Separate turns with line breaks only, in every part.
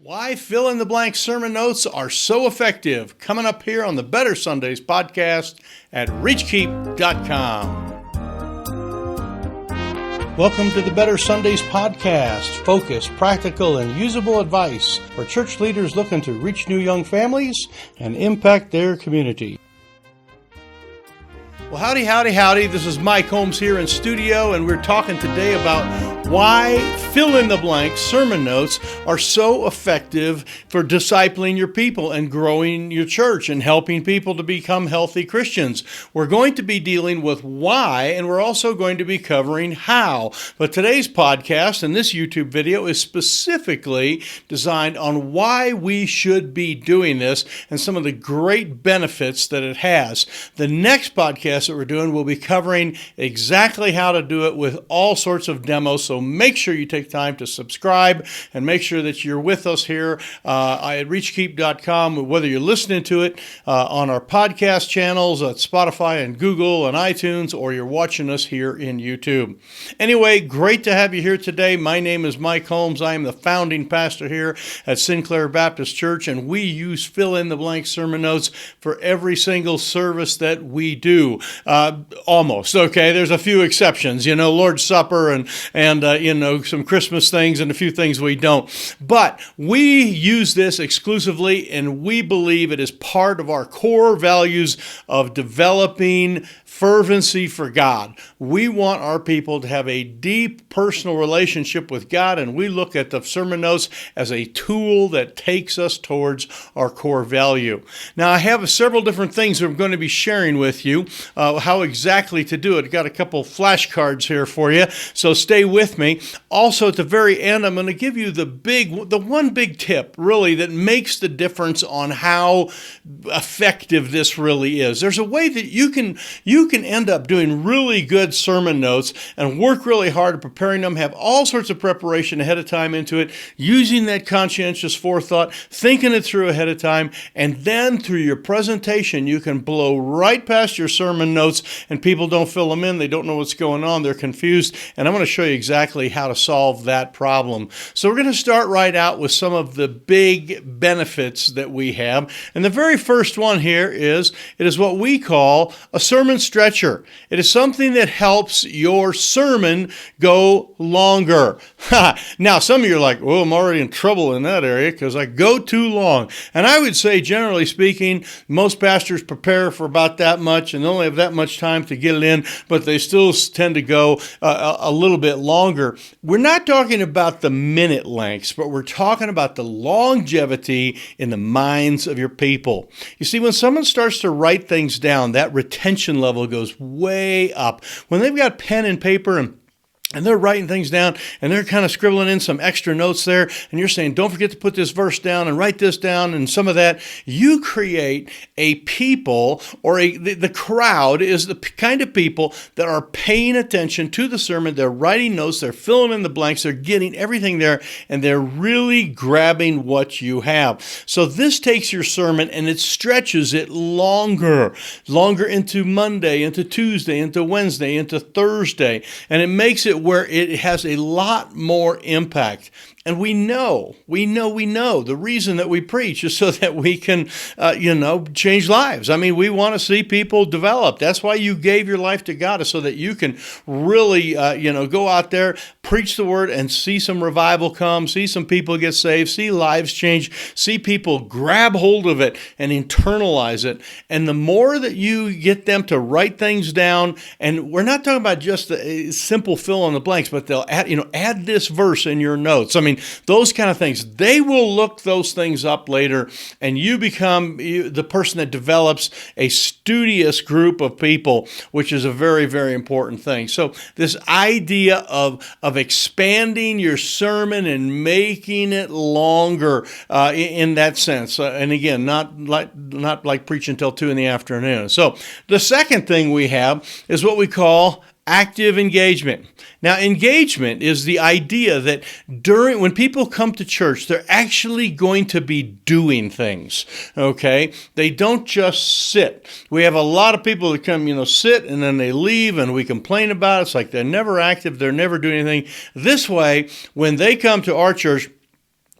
Why fill-in-the-blank sermon notes are so effective. Coming up here on the Better Sundays podcast at Reachkeep.com. Welcome to the Better Sundays podcast. Focused, practical, and usable advice for church leaders looking to reach new young families and impact their community. Well, howdy. This is Mike Holmes here in studio, and we're talking today about why fill-in-the-blank sermon notes are so effective for discipling your people and growing your church and helping people to become healthy Christians. We're going to be dealing with why, and we're also going to be covering how. But today's podcast and this YouTube video is specifically designed on why we should be doing this and some of the great benefits that it has. The next podcast that we're doing will be covering exactly how to do it with all sorts of demos, so make sure you take time to subscribe and make sure that you're with us here at Reachkeep.com, whether you're listening to it on our podcast channels at Spotify and Google and iTunes, or you're watching us here in YouTube. Anyway, great to have you here today. My name is Mike Holmes. I am the founding pastor here at Sinclair Baptist Church, and we use fill-in-the-blank sermon notes for every single service that we do. Almost, okay? There's a few exceptions, Lord's Supper and some Christmas things and a few things we don't. But we use this exclusively, and we believe it is part of our core values of developing fervency for God. We want our people to have a deep personal relationship with God, and we look at the sermon notes as a tool that takes us towards our core value. Now, I have several different things I'm going to be sharing with you, how exactly to do it. I've got a couple flashcards here for you, so stay with me. Also, at the very end, I'm going to give you the one big tip, really, that makes the difference on how effective this really is. There's a way that you can end up doing really good sermon notes and work really hard at preparing them, have all sorts of preparation ahead of time into it, using that conscientious forethought, thinking it through ahead of time, and then through your presentation, you can blow right past your sermon notes and people don't fill them in. They don't know what's going on. They're confused. And I'm going to show you exactly how to solve that problem. So we're going to start right out with some of the big benefits that we have. And the very first one here is, it is what we call a sermon stretcher. It is something that helps your sermon go longer. Now, some of you are like, well, I'm already in trouble in that area because I go too long. And I would say, generally speaking, most pastors prepare for about that much and they only have that much time to get it in, but they still tend to go a little bit longer. We're not talking about the minute lengths, but we're talking about the longevity in the minds of your people. You see, when someone starts to write things down, that retention level goes way up. When they've got pen and paper and they're writing things down, and they're kind of scribbling in some extra notes there, and you're saying, don't forget to put this verse down and write this down and some of that. You create a people, or the crowd is the kind of people that are paying attention to the sermon. They're writing notes, they're filling in the blanks, they're getting everything there, and they're really grabbing what you have. So this takes your sermon and it stretches it longer into Monday, into Tuesday, into Wednesday, into Thursday, and it makes it where it has a lot more impact. And we know the reason that we preach is so that we can, change lives. I mean, we want to see people develop. That's why you gave your life to God, is so that you can really, go out there, preach the word, and see some revival come, see some people get saved, see lives change, see people grab hold of it and internalize it. And the more that you get them to write things down, and we're not talking about just a simple fill in the blanks, but they'll add this verse in your notes. I mean, those kind of things. They will look those things up later, and you become the person that develops a studious group of people, which is a very, very important thing. So this idea of expanding your sermon and making it longer in that sense, and again, not like preaching till 2 p.m. So the second thing we have is what we call active engagement. Now, engagement is the idea that when people come to church, they're actually going to be doing things, okay? They don't just sit. We have a lot of people that come, sit, and then they leave, and we complain about it. It's like they're never active, they're never doing anything. This way, when they come to our church,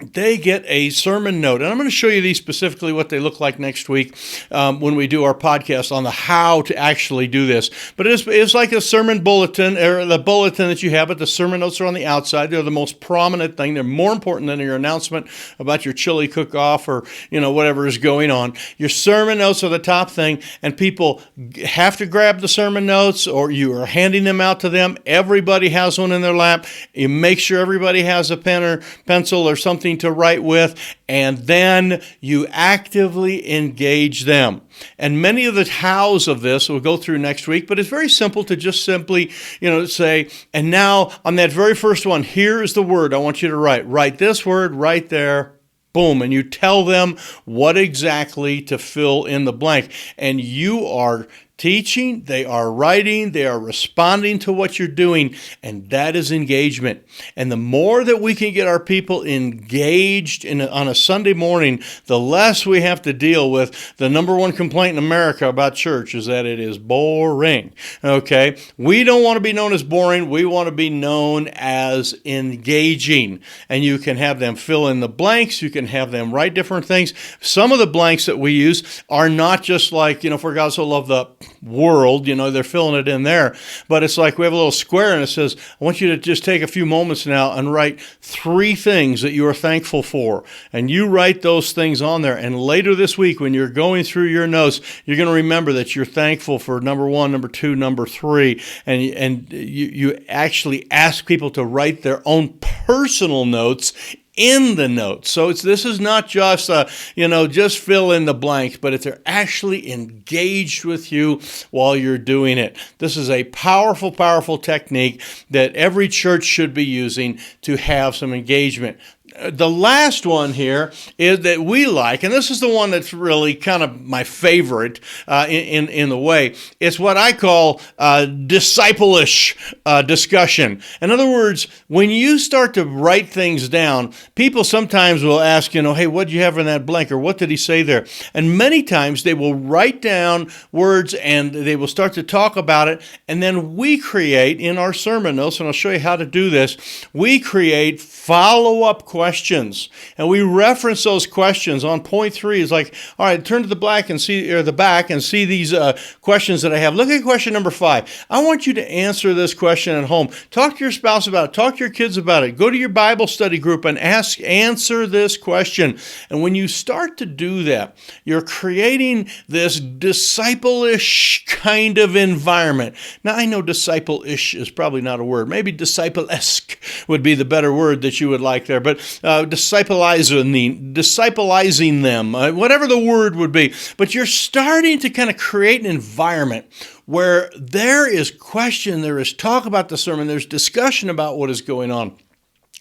they get a sermon note. And I'm going to show you these specifically, what they look like next week when we do our podcast on the how to actually do this. But it's like a sermon bulletin, or the bulletin that you have, but the sermon notes are on the outside. They're the most prominent thing. They're more important than your announcement about your chili cook-off or, whatever is going on. Your sermon notes are the top thing, and people have to grab the sermon notes, or you are handing them out to them. Everybody has one in their lap. You make sure everybody has a pen or pencil or something to write with, and then you actively engage them. And many of the hows of this we'll go through next week, but it's very simple to just simply, say, and now on that very first one, here is the word I want you to write. Write this word right there. Boom, and you tell them what exactly to fill in the blank. And you are teaching, they are writing, they are responding to what you're doing, and that is engagement. And the more that we can get our people engaged on a Sunday morning, the less we have to deal with the number one complaint in America about church is that it is boring. Okay? We don't want to be known as boring. We want to be known as engaging. And you can have them fill in the blanks. You can have them write different things. Some of the blanks that we use are not just like, for God so loved the world, they're filling it in there. But it's like we have a little square and it says, I want you to just take a few moments now and write 3 things that you are thankful for. And you write those things on there. And later this week, when you're going through your notes, you're going to remember that you're thankful for number 1, number 2, number 3. And you actually ask people to write their own personal notes in the notes. So this is not just, just fill in the blanks, but if they're actually engaged with you while you're doing it. This is a powerful, powerful technique that every church should be using to have some engagement. The last one here is that we like, and this is the one that's really kind of my favorite in the way. It's what I call disciple-ish discussion. In other words, when you start to write things down, people sometimes will ask, hey, what did you have in that blank, or what did he say there? And many times they will write down words and they will start to talk about it, and then we create in our sermon notes, and I'll show you how to do this, we create follow-up questions, and we reference those questions. On point 3 is like, all right, turn to the back and see these questions that I have. Look at question number 5. I want you to answer this question at home. Talk to your spouse about it. Talk to your kids about it. Go to your Bible study group and answer this question. And when you start to do that, you're creating this disciple-ish kind of environment. Now, I know disciple-ish is probably not a word. Maybe disciple-esque would be the better word that you would like there, but disciplizing them, whatever the word would be. But you're starting to kind of create an environment where there is question, there is talk about the sermon, there's discussion about what is going on.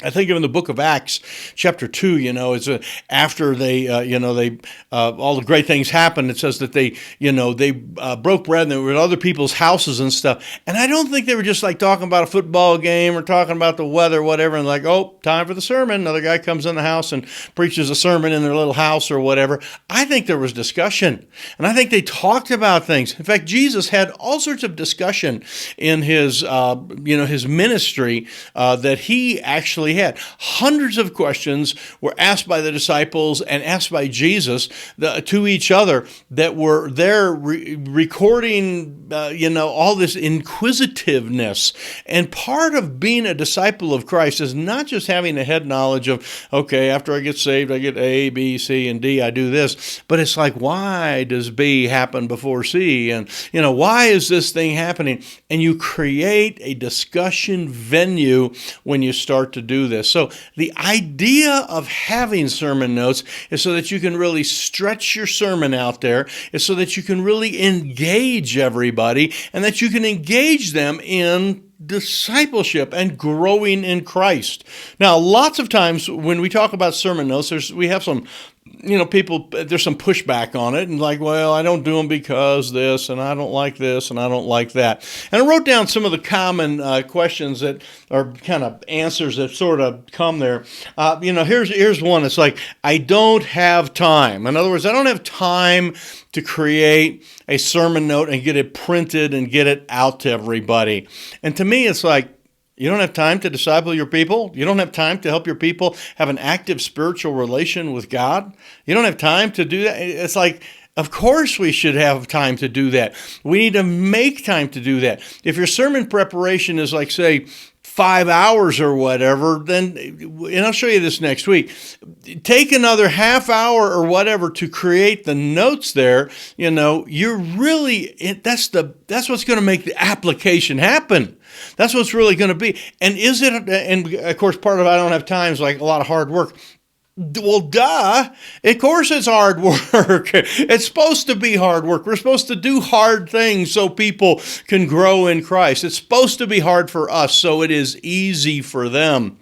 I think in the book of Acts, chapter 2, it's after they, all the great things happened. It says that they broke bread and they were at other people's houses and stuff. And I don't think they were just like talking about a football game or talking about the weather or whatever. And like, oh, time for the sermon. Another guy comes in the house and preaches a sermon in their little house or whatever. I think there was discussion. And I think they talked about things. In fact, Jesus had all sorts of discussion in his ministry that he actually had. Hundreds of questions were asked by the disciples and asked by Jesus to each other that were there recording, all this inquisitiveness. And part of being a disciple of Christ is not just having a head knowledge of, okay, after I get saved, I get A, B, C, and D, I do this. But it's like, why does B happen before C? And, why is this thing happening? And you create a discussion venue when you start to do this. So the idea of having sermon notes is so that you can really stretch your sermon out there, is so that you can really engage everybody and that you can engage them in discipleship and growing in Christ. Now, lots of times when we talk about sermon notes, we have some people, there's some pushback on it and like, well, I don't do them because this, and I don't like this, and I don't like that. And I wrote down some of the common questions that are kind of answers that sort of come there. Here's one. It's like, I don't have time. In other words, I don't have time to create a sermon note and get it printed and get it out to everybody. And to me, it's like, You don't have time to disciple your people. You don't have time to help your people have an active spiritual relation with God. You don't have time to do that. It's like, of course we should have time to do that. We need to make time to do that. If your sermon preparation is like, say, 5 hours or whatever, then, and I'll show you this next week, take another half hour or whatever to create the notes there. You're really, that's what's going to make the application happen. That's what's really going to be. And of course, part of I don't have time is like a lot of hard work. Well, duh. Of course it's hard work. It's supposed to be hard work. We're supposed to do hard things so people can grow in Christ. It's supposed to be hard for us so it is easy for them.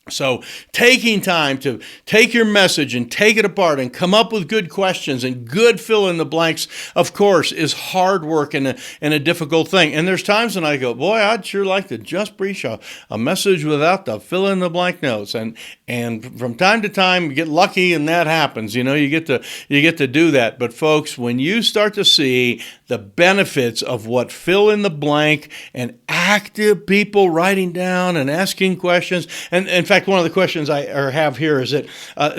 So taking time to take your message and take it apart and come up with good questions and good fill in the blanks, of course, is hard work and a difficult thing. And there's times when I go, boy, I'd sure like to just preach a message without the fill in the blank notes. And from time to time, you get lucky and that happens. You get to do that. But folks, when you start to see the benefits of what fill in the blank and active people writing down and asking questions, and in fact, one of the questions I have here is that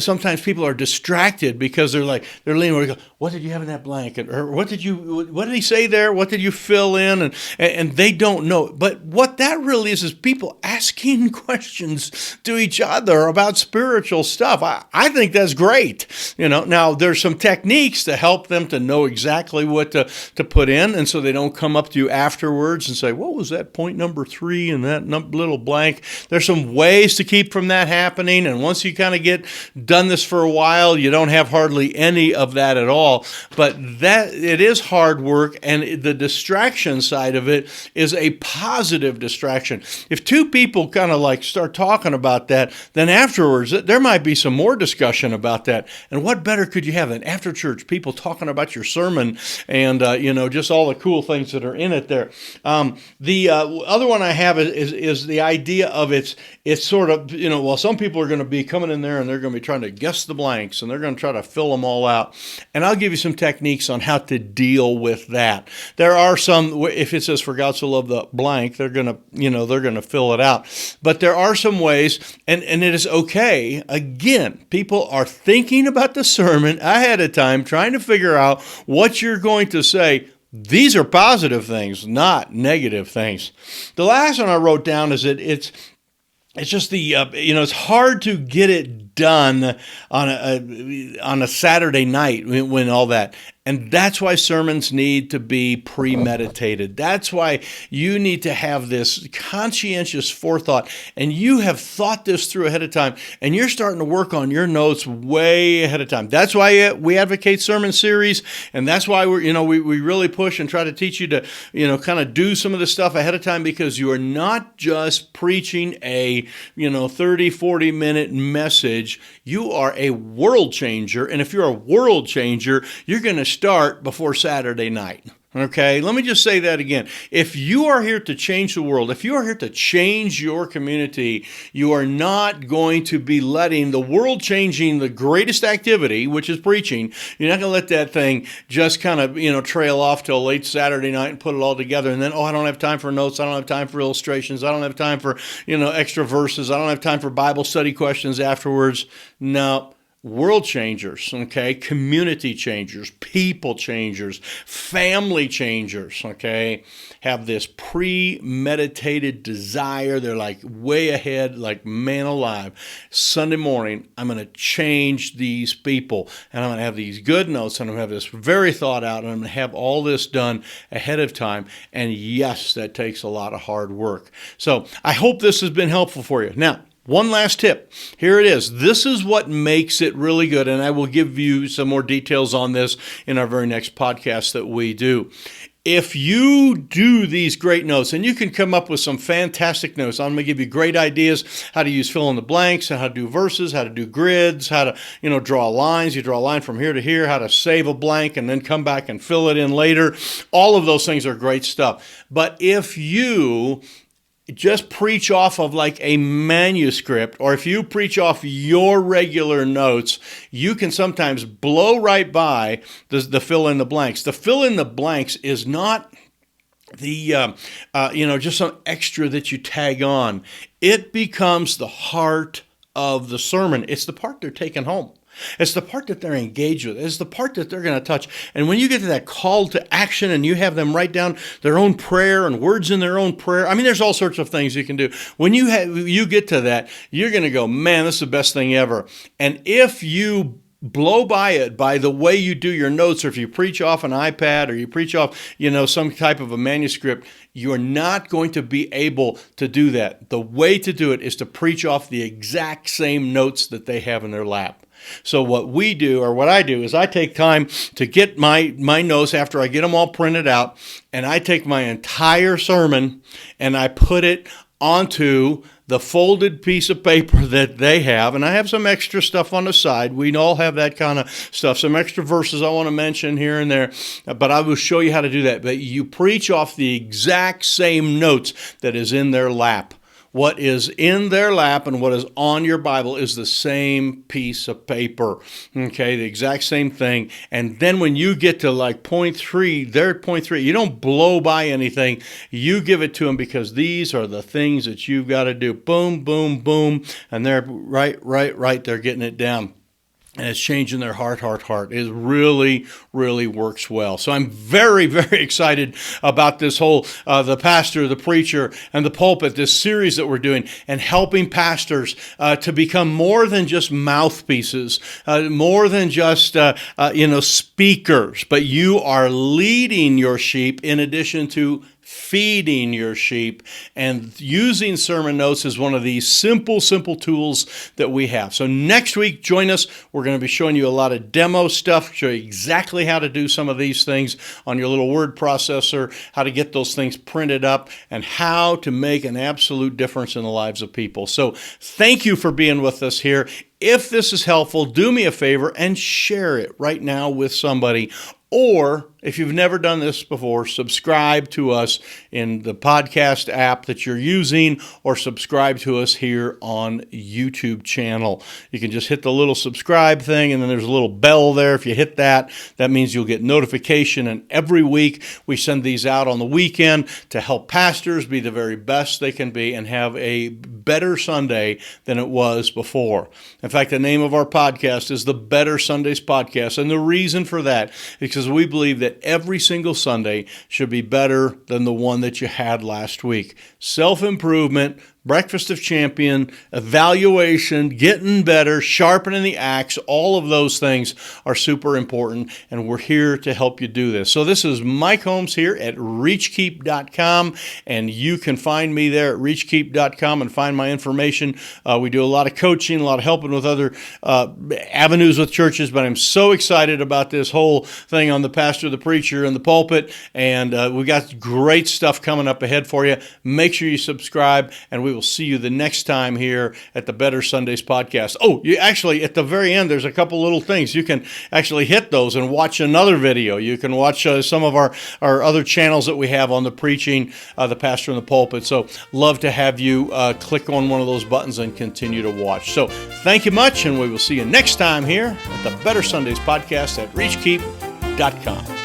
sometimes people are distracted because they're leaning over and go, what did you have in that blank? Or what did he say there? What did you fill in? And they don't know. But what that really is people asking questions to each other about spiritual stuff. I think that's great. Now there's some techniques to help them to know exactly what to put in. And so they don't come up to you afterwards and say, what was that point number 3 in that little blank? There's some ways to keep from that happening. And once you kind of get done this for a while, you don't have hardly any of that at all. But it is hard work, and the distraction side of it is a positive distraction. If two people kind of like start talking about that, then afterwards there might be some more discussion about that. And what better could you have than after church people talking about your sermon and just all the cool things that are in it there. The other one I have is the idea of it's sort of, some people are going to be coming in there and they're going to be trying to guess the blanks and they're going to try to fill them all out. And I'll give you some techniques on how to deal with that. There are some, if it says for God so loved the blank, they're going to fill it out. But there are some ways, and it is okay. Again, people are thinking about the sermon ahead of time, trying to figure out what you're going to say. These are positive things, not negative things. The last one I wrote down is that it's just it's hard to get it done on a Saturday night when all that. And that's why sermons need to be premeditated. That's why you need to have this conscientious forethought. And you have thought this through ahead of time. And you're starting to work on your notes way ahead of time. That's why we advocate sermon series. And that's why we really push and try to teach you to, kind of do some of this stuff ahead of time, because you are not just preaching a, 30, 40 minute message. You are a world changer. And if you're a world changer, you're going to start before Saturday night. Okay, let me just say that again. If you are here to change the world, if you are here to change your community, you are not going to be letting the world changing the greatest activity, which is preaching. You're not going to let that thing just kind of, trail off till late Saturday night and put it all together. And then, I don't have time for notes. I don't have time for illustrations. I don't have time for, extra verses. I don't have time for Bible study questions afterwards. No. World changers, okay, community changers, people changers, family changers, okay, have this premeditated desire. They're like way ahead, like man alive. Sunday morning, I'm going to change these people, and I'm going to have these good notes, and I'm going to have this very thought out, and I'm going to have all this done ahead of time. And yes, that takes a lot of hard work. So I hope this has been helpful for you. Now, one last tip. Here it is. This is what makes it really good, and I will give you some more details on this in our very next podcast that we do. If you do these great notes, and you can come up with some fantastic notes, I'm going to give you great ideas how to use fill in the blanks, and how to do verses, how to do grids, how to draw lines. You draw a line from here to here, how to save a blank and then come back and fill it in later. All of those things are great stuff. But if you just preach off of like a manuscript, or if you preach off your regular notes, you can sometimes blow right by the fill in the blanks. The fill in the blanks is not just some extra that you tag on. It becomes the heart of the sermon. It's the part they're taking home. It's the part that they're engaged with. It's the part that they're going to touch. And when you get to that call to action and you have them write down their own prayer and words in their own prayer, I mean, there's all sorts of things you can do. When you get to that, you're going to go, man, this is the best thing ever. And if you blow by it by the way you do your notes, or if you preach off an iPad or you preach off, some type of a manuscript, you're not going to be able to do that. The way to do it is to preach off the exact same notes that they have in their lap. So what I do is I take time to get my notes after I get them all printed out, and I take my entire sermon and I put it onto the folded piece of paper that they have, and I have some extra stuff on the side. We all have that kind of stuff, some extra verses I want to mention here and there, but I will show you how to do that. But you preach off the exact same notes that is in their lap. What is in their lap and what is on your Bible is the same piece of paper, okay, the exact same thing. And then when you get to like point 3, they're at point 3. You don't blow by anything. You give it to them because these are the things that you've got to do. Boom, boom, boom. And they're right. They're getting it down. And it's changing their heart. It really, really works well. So I'm very, very excited about this whole, the pastor, the preacher, and the pulpit, this series that we're doing, and helping pastors to become more than just mouthpieces, more than just, speakers, but you are leading your sheep in addition to feeding your sheep, and using sermon notes is one of these simple tools that we have. So next week, join us. We're going to be showing you a lot of demo stuff, show you exactly how to do some of these things on your little word processor, how to get those things printed up, and how to make an absolute difference in the lives of people. So thank you for being with us here. If this is helpful, do me a favor and share it right now with somebody. Or if you've never done this before, subscribe to us in the podcast app that you're using, or subscribe to us here on YouTube channel. You can just hit the little subscribe thing, and then there's a little bell there. If you hit that, that means you'll get notification. And every week we send these out on the weekend to help pastors be the very best they can be and have a better Sunday than it was before. In fact, the name of our podcast is the Better Sundays Podcast. And the reason for that is because we believe that every single Sunday should be better than the one that you had last week. Self-improvement, breakfast of champion, evaluation, getting better, sharpening the axe, all of those things are super important, and we're here to help you do this. So this is Mike Holmes here at Reachkeep.com, and you can find me there at Reachkeep.com and find my information. We do a lot of coaching, a lot of helping with other avenues with churches, but I'm so excited about this whole thing on the pastor, the preacher, and the pulpit, and we got great stuff coming up ahead for you. Make sure you subscribe, and we will see you the next time here at the Better Sundays Podcast. Oh, you actually, at the very end, there's a couple little things. You can actually hit those and watch another video. You can watch some of our other channels that we have on the preaching, the pastor, and the pulpit. So love to have you click on one of those buttons and continue to watch. So thank you much, and we will see you next time here at the Better Sundays Podcast at Reachkeep.com.